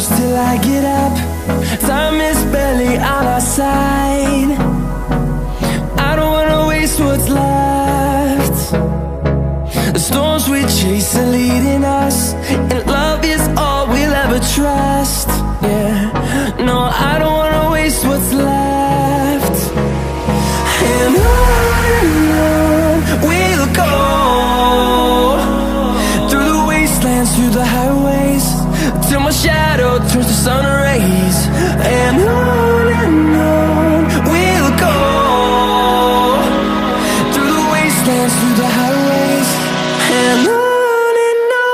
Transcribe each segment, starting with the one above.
close till I get up. Time is barely on our side. I don't wanna waste what's left. The storms we chase are leading us, and love is all we'll ever trust. Yeah, no, I don't wanna waste what's left. And on we'll go, through the wastelands, through the highways, till my shadow turns to sun rays. And on we'll go, through the wastelands, through the highways, and on we'll go.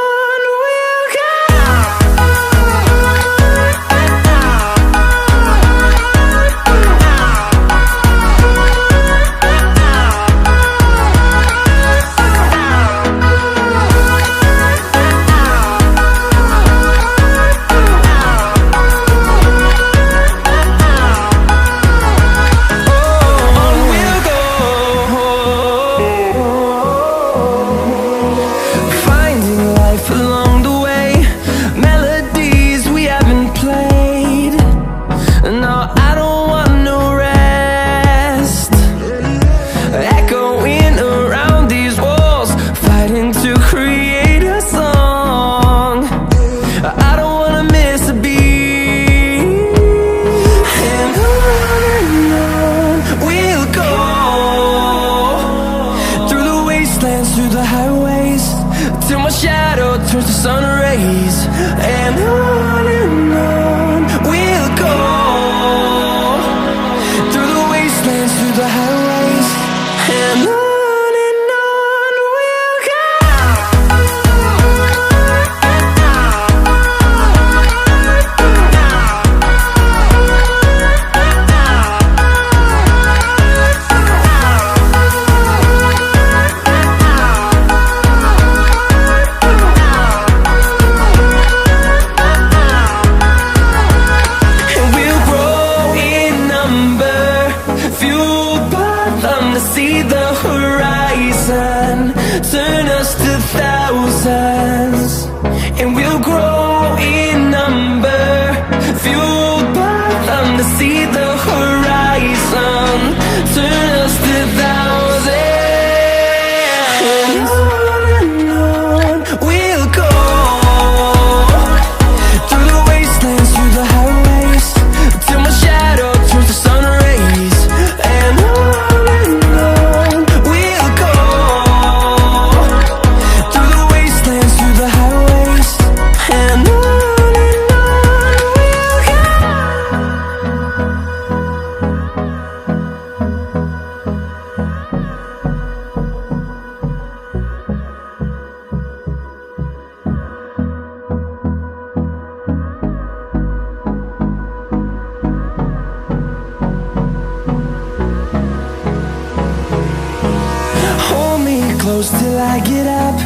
Through the highways, till my shadow turns to sun rays. And on we'll go, through the wastelands, through the highways, and on we'll go. See the horizon, turn us to thousands, and we'll grow in number, fueled by them. To see the horizon, turn us to thousands, and on we'll go, through the wastelands, through the highways, till my shadow turns to sun rays. And close till I get up.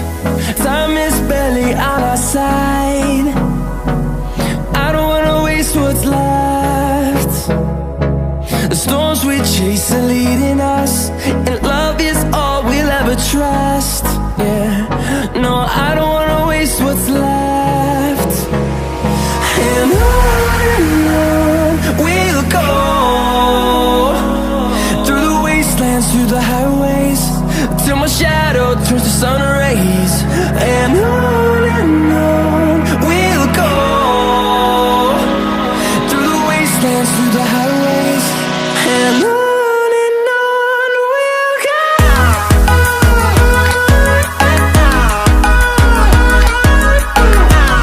Time is barely on our side. I don't wanna waste what's left. The storms we chase are leading us, and love is all we'll ever trust. Yeah, no, I don't wanna waste what's left. And on we'll go, through the wastelands, through the highways, till my shadow turns to sun rays. And on